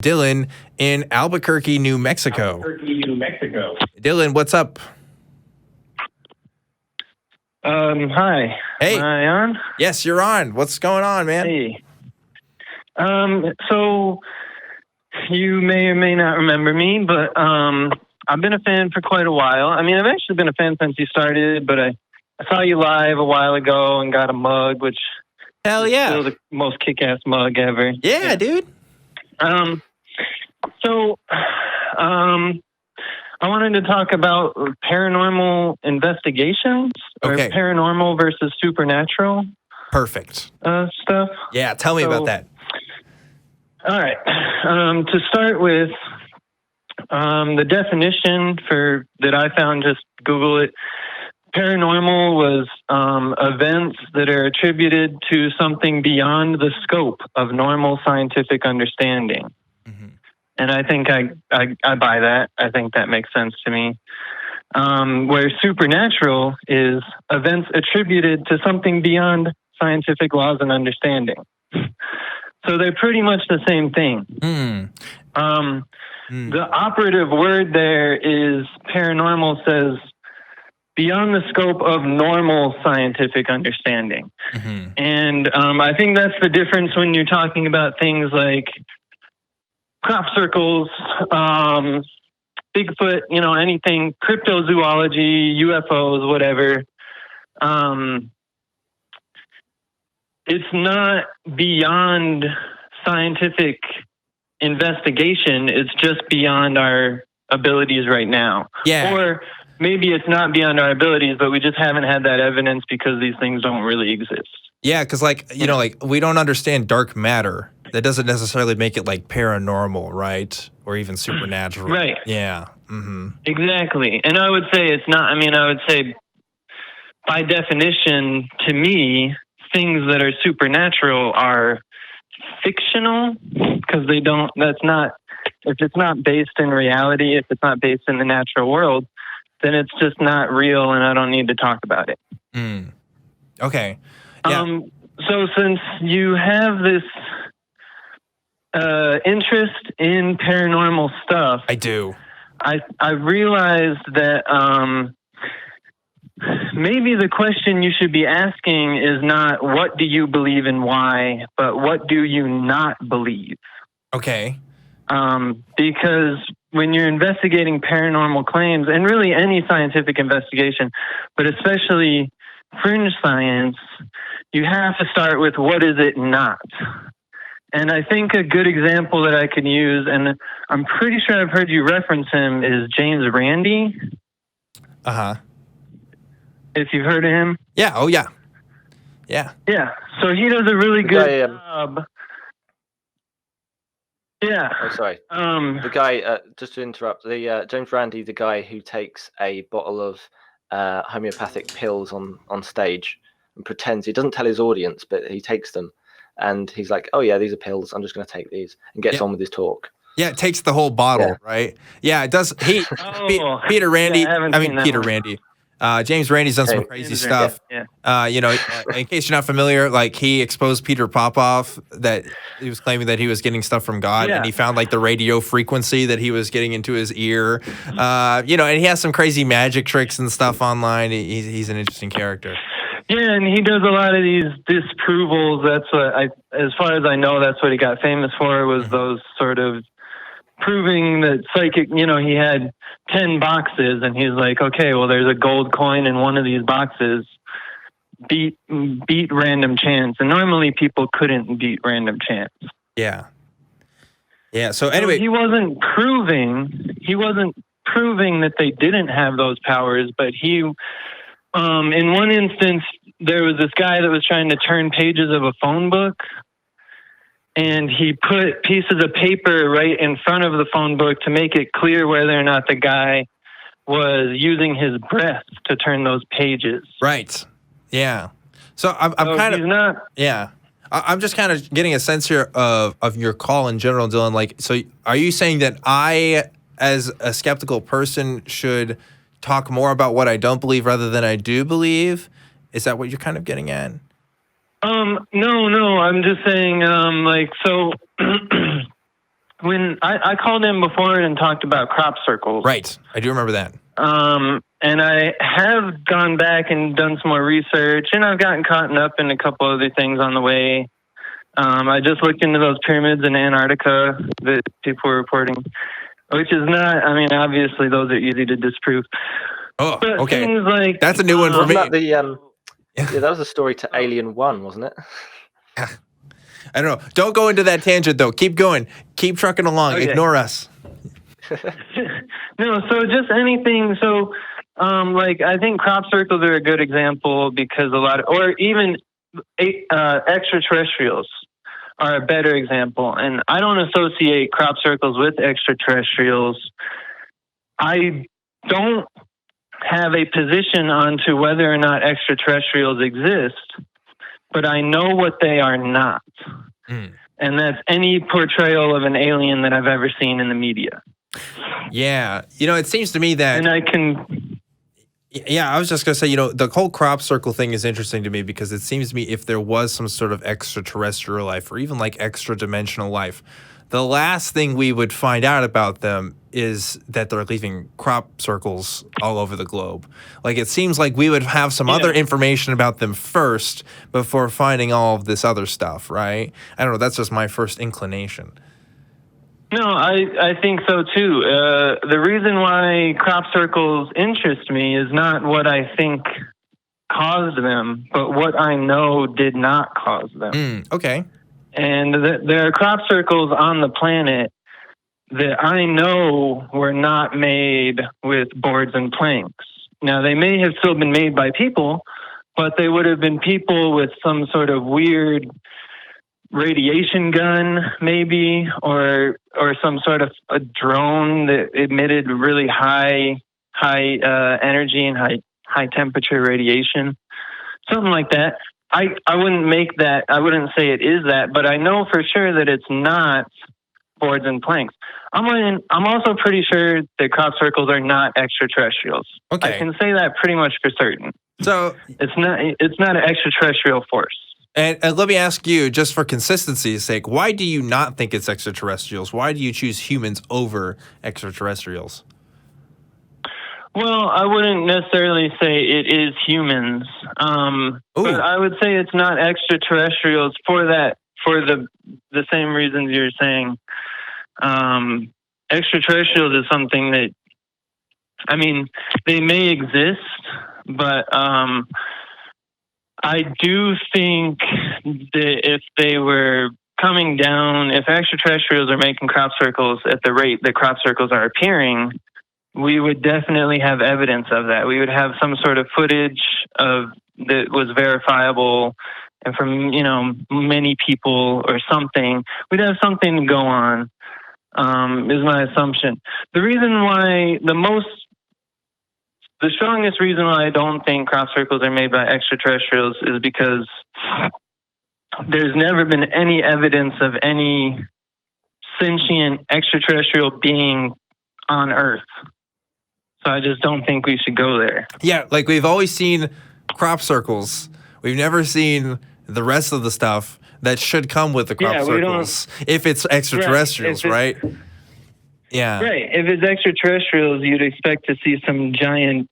Dylan in Albuquerque, New Mexico. Dylan, what's up? Hi. Hey. Am I on? Yes, you're on. What's going on, man? Hey. So you may or may not remember me, but I've been a fan for quite a while. I mean, I've actually been a fan since you started, but I saw you live a while ago and got a mug, which Hell is yeah. still the most kick-ass mug ever. Yeah, dude. I wanted to talk about paranormal investigations or Okay. paranormal versus supernatural Perfect. stuff. Yeah, tell me about that. All right. To start with, the definition that I found, just Google it. Paranormal was events that are attributed to something beyond the scope of normal scientific understanding. Mm-hmm. And I think I buy that. I think that makes sense to me. Where supernatural is events attributed to something beyond scientific laws and understanding. So they're pretty much the same thing. The operative word there is paranormal says beyond the scope of normal scientific understanding. Mm-hmm. And I think that's the difference when you're talking about things like crop circles, Bigfoot, anything, cryptozoology, UFOs, whatever. It's not beyond scientific investigation. It's just beyond our abilities right now. Yeah. Or maybe it's not beyond our abilities, but we just haven't had that evidence because these things don't really exist. Yeah, because we don't understand dark matter. That doesn't necessarily make it like paranormal, right? Or even supernatural. Right. Yeah. Mm-hmm. Exactly. And I would say it's not, I would say by definition, to me, things that are supernatural are fictional because if it's not based in reality, if it's not based in the natural world, then it's just not real and I don't need to talk about it. Okay. Yeah. So since you have this interest in paranormal stuff, I do. I realized that maybe the question you should be asking is not what do you believe and why, but what do you not believe? Okay. Because when you're investigating paranormal claims, and really any scientific investigation, but especially fringe science, you have to start with what is it not? And I think a good example that I could use, and I'm pretty sure I've heard you reference him, is James Randi. Uh-huh. If you've heard of him. Yeah. Oh, yeah. Yeah. Yeah. So he does a really good job. Yeah. Oh, sorry. The guy, just to interrupt, James Randi, the guy who takes a bottle of homeopathic pills on stage and pretends, he doesn't tell his audience, but he takes them. And he's like, oh, yeah, these are pills. I'm just going to take these, and gets on with his talk. Yeah, it takes the whole bottle, right? Yeah, it does. Peter Randi. Peter Randi. James Randi's done some crazy stuff. Yeah. In case you're not familiar, like he exposed Peter Popoff that he was claiming that he was getting stuff from God, and he found like the radio frequency that he was getting into his ear. And he has some crazy magic tricks and stuff online. He's an interesting character. Yeah, and he does a lot of these disprovals. That's what as far as I know, that's what he got famous for, was those sort of proving that psychic, he had 10 boxes and he's like, okay, well, there's a gold coin in one of these boxes. Beat random chance. And normally people couldn't beat random chance. Yeah. Yeah. So anyway, he wasn't proving that they didn't have those powers, but he, in one instance, there was this guy that was trying to turn pages of a phone book, and he put pieces of paper right in front of the phone book to make it clear whether or not the guy was using his breath to turn those pages. Right. Yeah. So I'm just kind of getting a sense here of your call in general, Dylan. Like, so are you saying that I, as a skeptical person, should talk more about what I don't believe rather than I do believe? Is that what you're kind of getting at? No, I'm just saying, so when I called in before and talked about crop circles. Right. I do remember that. And I have gone back and done some more research, and I've gotten caught up in a couple other things on the way. I just looked into those pyramids in Antarctica that people were reporting, which is not, I mean, obviously those are easy to disprove. Oh, but okay. Things like, that's a new one for me. Yeah, that was a story to Alien 1, wasn't it? I don't know. Don't go into that tangent, though. Keep going. Keep trucking along. Okay. Ignore us. No, so just anything. So, like, I think crop circles are a good example because or even extraterrestrials are a better example. And I don't associate crop circles with extraterrestrials. I don't have a position onto whether or not extraterrestrials exist, but I know what they are not. And that's any portrayal of an alien that I've ever seen in the media. Yeah. It seems to me that... And I can... Yeah, I was just going to say, the whole crop circle thing is interesting to me because it seems to me if there was some sort of extraterrestrial life or even like extra-dimensional life, the last thing we would find out about them is that they're leaving crop circles all over the globe. Like, it seems like we would have some other information about them first before finding all of this other stuff, right? I don't know. That's just my first inclination. No, I think so, too. The reason why crop circles interest me is not what I think caused them, but what I know did not cause them. Okay. And there are crop circles on the planet that I know were not made with boards and planks. Now, they may have still been made by people, but they would have been people with some sort of weird radiation gun, maybe, or some sort of a drone that emitted really high energy and high temperature radiation, something like that. I wouldn't make that. I wouldn't say it is that, but I know for sure that it's not boards and planks. I'm also pretty sure that crop circles are not extraterrestrials. Okay. I can say that pretty much for certain. So it's not an extraterrestrial force. And let me ask you, just for consistency's sake, why do you not think it's extraterrestrials? Why do you choose humans over extraterrestrials? Well, I wouldn't necessarily say it is humans, but I would say it's not extraterrestrials for the same reasons you're saying. Extraterrestrials is something that, I mean, they may exist, but I do think that if they were coming down, if extraterrestrials are making crop circles at the rate that crop circles are appearing, we would definitely have evidence of that. We would have some sort of footage that was verifiable and from, many people or something. We'd have something to go on, is my assumption. The reason why the strongest reason why I don't think crop circles are made by extraterrestrials is because there's never been any evidence of any sentient extraterrestrial being on Earth. So I just don't think we should go there. Yeah, like we've always seen crop circles. We've never seen the rest of the stuff that should come with the crop circles if it's extraterrestrials, right? Yeah. Right. If it's extraterrestrials, you'd expect to see some giant,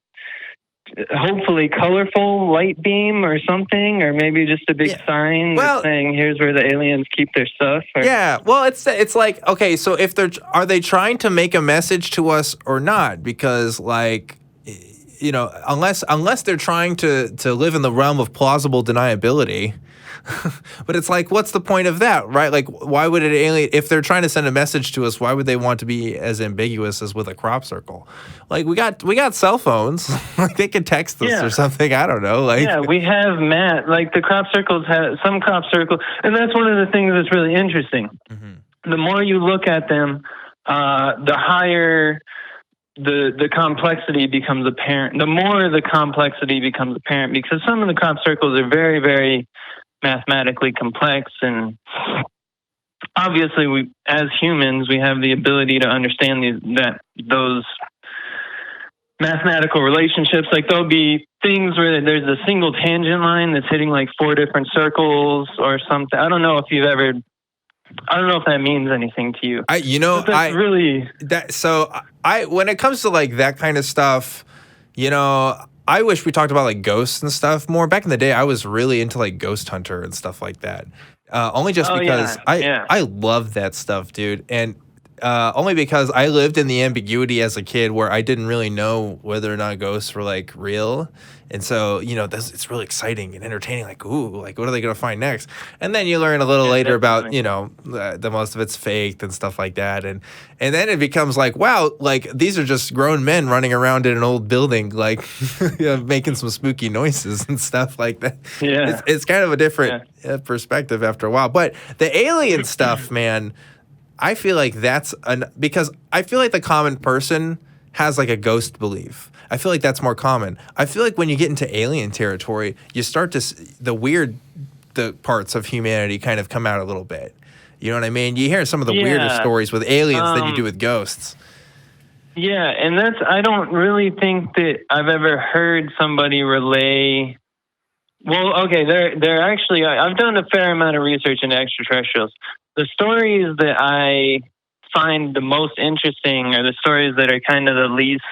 hopefully colorful light beam or something, or maybe just a big sign saying, here's where the aliens keep their stuff. Yeah. Well, it's like, okay, so if are they trying to make a message to us or not? Because like, unless they're trying to live in the realm of plausible deniability, but it's like, what's the point of that, right? Like, why would an alien, if they're trying to send a message to us, why would they want to be as ambiguous as with a crop circle? Like, we got cell phones, like they can text us or something. I don't know. Like, we have like the crop circles have some crop circle, and that's one of the things that's really interesting. Mm-hmm. The more you look at them, the higher the complexity becomes apparent. The more the complexity becomes apparent, because some of the crop circles are very, very mathematically complex, and obviously we, as humans, we have the ability to understand those mathematical relationships. Like there'll be things where there's a single tangent line that's hitting like 4 different circles or something. I don't know if you've ever I don't know if that means anything to you. When it comes to like that kind of stuff, I wish we talked about like ghosts and stuff more. Back in the day, I was really into like Ghost Hunter and stuff like that. Only just because I love that stuff, dude. And only because I lived in the ambiguity as a kid where I didn't really know whether or not ghosts were like real. And so, it's really exciting and entertaining. Like, ooh, like what are they going to find next? And then you learn a little later about, the most of it's faked and stuff like that. And then it becomes like, wow, like these are just grown men running around in an old building, like making some spooky noises and stuff like that. Yeah. It's kind of a different perspective after a while. But the alien stuff, man, I feel like because I feel like the common person has like a ghost belief. I feel like that's more common. I feel like when you get into alien territory, you start to the parts of humanity kind of come out a little bit. You know what I mean? You hear some of the weirder stories with aliens than you do with ghosts. Yeah, and I don't really think that I've ever heard somebody relay. Well, okay, they're actually, I've done a fair amount of research into extraterrestrials. The stories that I find the most interesting are the stories that are kind of the least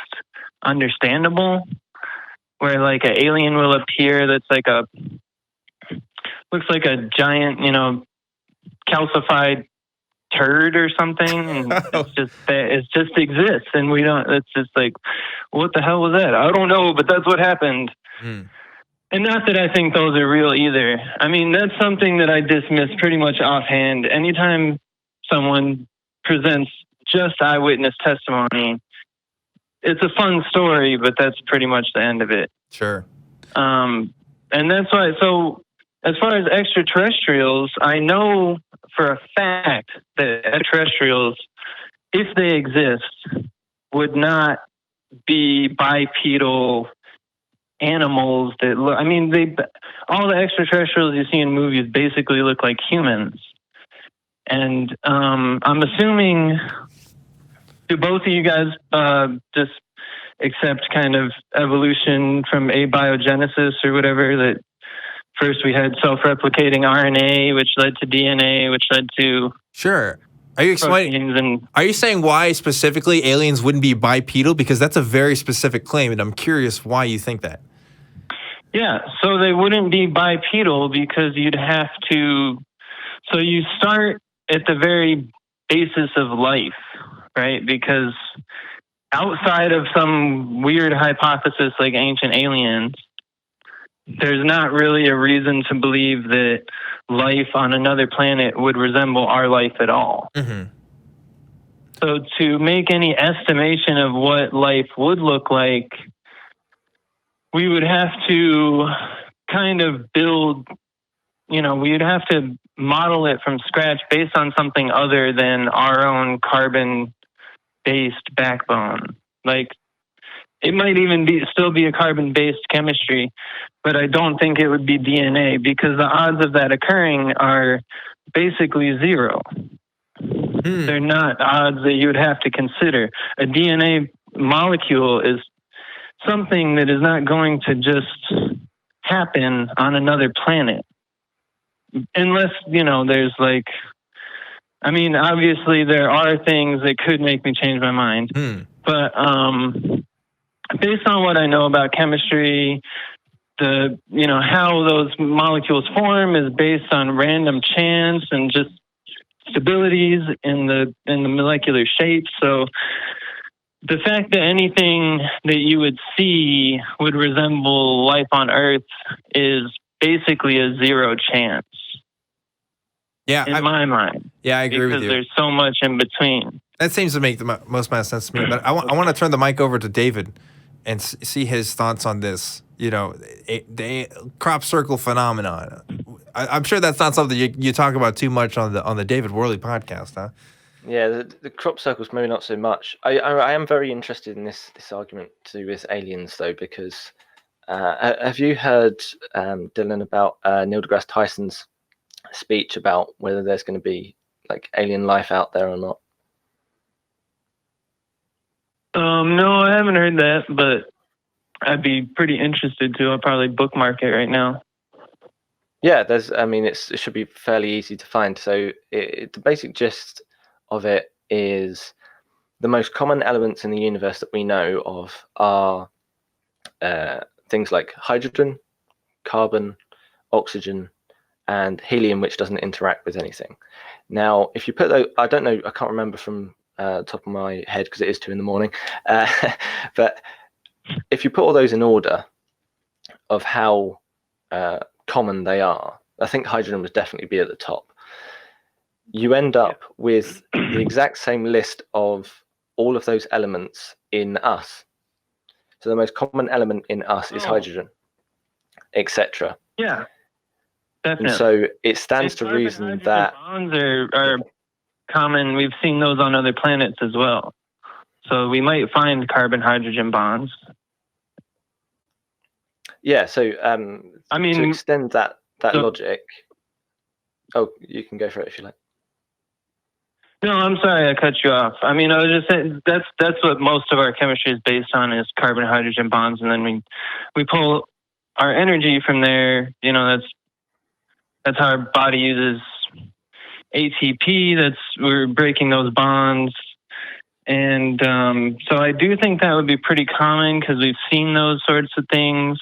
understandable, where like an alien will appear that's like looks like a giant, calcified turd or something, and it just exists, and we don't. It's just like, what the hell was that? I don't know, but that's what happened. And not that I think those are real either. I mean, that's something that I dismiss pretty much offhand. Anytime someone presents just eyewitness testimony, it's a fun story, but that's pretty much the end of it. Sure. And that's why, so as far as extraterrestrials, I know for a fact that extraterrestrials, if they exist, would not be bipedal animals that look, all the extraterrestrials you see in movies basically look like humans. And I'm assuming, do both of you guys just accept kind of evolution from abiogenesis or whatever, that first we had self-replicating RNA, which led to DNA, which led to... Sure. Are you explaining? Are you saying why specifically aliens wouldn't be bipedal? Because that's a very specific claim, and I'm curious why you think that. Yeah, so they wouldn't be bipedal because you'd have to... So you start at the very basis of life, right? Because outside of some weird hypothesis like ancient aliens, there's not really a reason to believe that life on another planet would resemble our life at all. Mm-hmm. So to make any estimation of what life would look like, we would have to kind of build, we'd have to model it from scratch based on something other than our own carbon-based backbone. Like, it might even still be a carbon-based chemistry, but I don't think it would be DNA, because the odds of that occurring are basically zero. They're not odds that you would have to consider. A DNA molecule is something that is not going to just happen on another planet. Unless, there's like, obviously there are things that could make me change my mind. But based on what I know about chemistry, how those molecules form is based on random chance and just stabilities in the molecular shape. So the fact that anything that you would see would resemble life on Earth is basically a zero chance. Yeah, in my mind. Yeah, I agree with you. Because there's so much in between. That seems to make the most amount of sense to me. But I want to turn the mic over to David and see his thoughts on this. The crop circle phenomenon. I'm sure that's not something you talk about too much on the David Worley podcast, huh? Yeah, the crop circles maybe not so much. I am very interested in this argument to do with aliens, though, because have you heard, Dylan, about Neil deGrasse Tyson's speech about whether there's going to be like alien life out there or not? No, I haven't heard that, but I'd be pretty interested to. I'll probably bookmark it right now. Yeah, it should be fairly easy to find. So the basic gist of it is the most common elements in the universe that we know of are things like hydrogen, carbon, oxygen, and helium, which doesn't interact with anything. Now, if you put those, I don't know, I can't remember from top of my head because it is 2 a.m, but if you put all those in order of how common they are, I think hydrogen would definitely be at the top. You end up with the exact same list of all of those elements in us. So the most common element in us is hydrogen, etc. Yeah, definitely. And so it stands to reason that bonds are common. We've seen those on other planets as well. So we might find carbon-hydrogen bonds. Yeah, so to extend that logic... Oh, you can go for it if you like. No, I'm sorry, I cut you off. I was just saying that's what most of our chemistry is based on, is carbon-hydrogen bonds, and then we pull our energy from there. That's how our body uses ATP. We're breaking those bonds. And so I do think that would be pretty common because we've seen those sorts of things,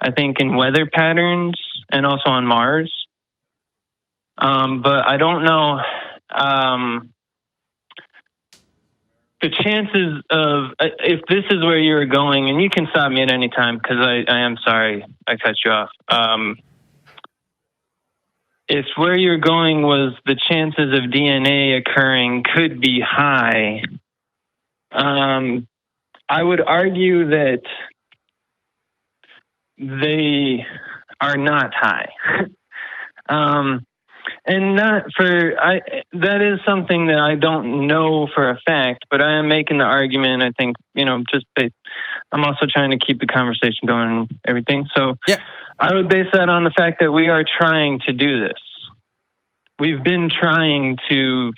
I think, in weather patterns and also on Mars. But I don't know the chances of, if this is where you're going, and you can stop me at any time because I am sorry I cut you off. If where you're going was the chances of DNA occurring could be high, I would argue that they are not high. And that is something that I don't know for a fact, but I am making the argument, I think, I'm also trying to keep the conversation going and everything. So yeah. I would base that on the fact that we are trying to do this. We've been trying to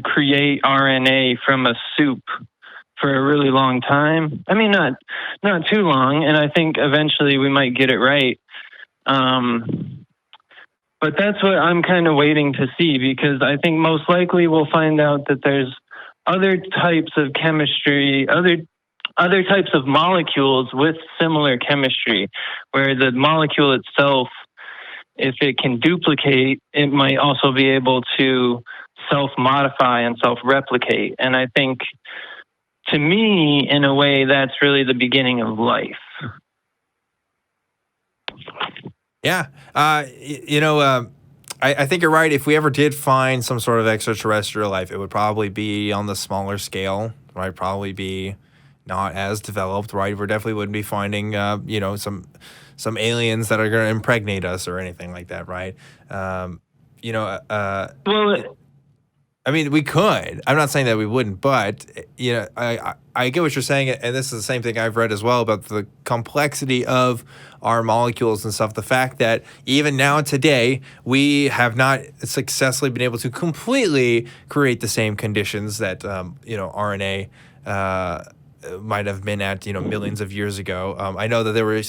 create RNA from a soup for a really long time. Not too long, and I think eventually we might get it right. But that's what I'm kind of waiting to see, because I think most likely we'll find out that there's other types of chemistry, other types of molecules with similar chemistry, where the molecule itself, if it can duplicate, it might also be able to self-modify and self-replicate. And I think, to me, in a way, that's really the beginning of life. Yeah. I think you're right. If we ever did find some sort of extraterrestrial life, it would probably be on the smaller scale, right? Probably be not as developed, right? We definitely wouldn't be finding, some aliens that are going to impregnate us or anything like that, right? We could. I'm not saying that we wouldn't, but I get what you're saying, and this is the same thing I've read as well about the complexity of our molecules and stuff. The fact that even now today we have not successfully been able to completely create the same conditions that RNA might have been at millions of years ago. I know that there were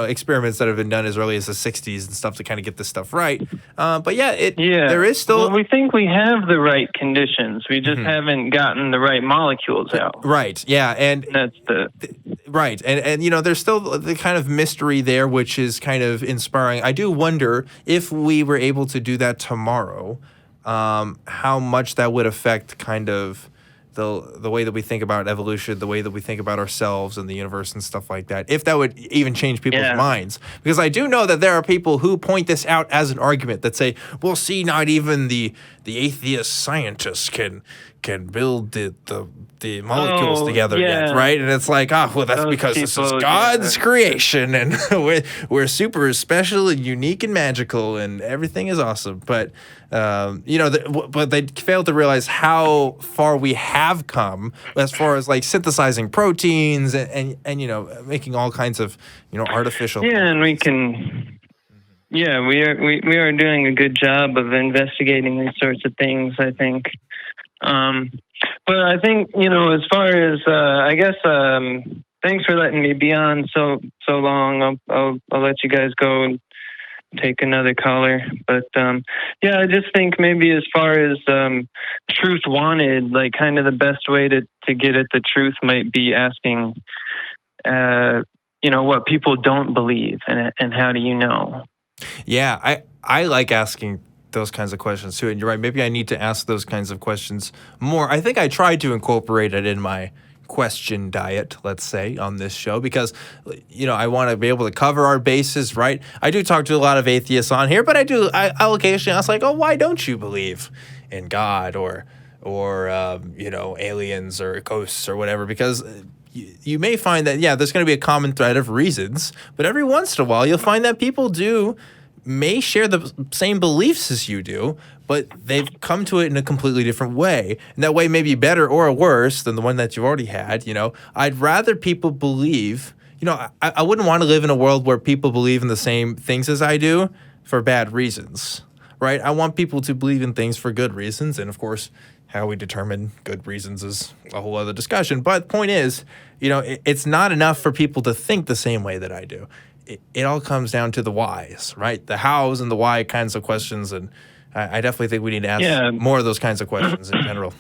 experiments that have been done as early as the 60s and stuff to kind of get this stuff right. But there is still. Well, we think we have the right conditions. We just haven't gotten the right molecules out. Right. Yeah, and that's right. And there's still the kind of mystery there, which is kind of inspiring. I do wonder if we were able to do that tomorrow, how much that would affect kind of the way that we think about evolution, the way that we think about ourselves and the universe and stuff like that, if that would even change people's minds. Because I do know that there are people who point this out as an argument that say, well, see, not even the atheist scientists can build the molecules together yet, right? And it's like, well, that's because this is God's creation, and we're super special and unique and magical, and everything is awesome. But but they failed to realize how far we have come as far as like synthesizing proteins and making all kinds of artificial. Yeah, and we can. Yeah, we are doing a good job of investigating these sorts of things, I think. But I think, as far as, I guess, thanks for letting me be on so long. I'll let you guys go and take another caller. But yeah, I just think maybe as far as truth wanted, like kind of the best way to get at the truth might be asking, what people don't believe, and how do you know? Yeah, I like asking those kinds of questions too. And you're right. Maybe I need to ask those kinds of questions more. I think I tried to incorporate it in my question diet, let's say, on this show, because I want to be able to cover our bases, right? I do talk to a lot of atheists on here, but I'll occasionally ask, like, oh, why don't you believe in God or aliens or ghosts or whatever? Because you may find that, there's going to be a common thread of reasons, but every once in a while you'll find that people may share the same beliefs as you do, but they've come to it in a completely different way. And that way may be better or worse than the one that you've already had. I'd rather people believe, I wouldn't want to live in a world where people believe in the same things as I do for bad reasons, right? I want people to believe in things for good reasons. And of course, how we determine good reasons is a whole other discussion. But the point is, it's not enough for people to think the same way that I do. It all comes down to the whys, right? The hows and the why kinds of questions. And I definitely think we need to ask more of those kinds of questions in general.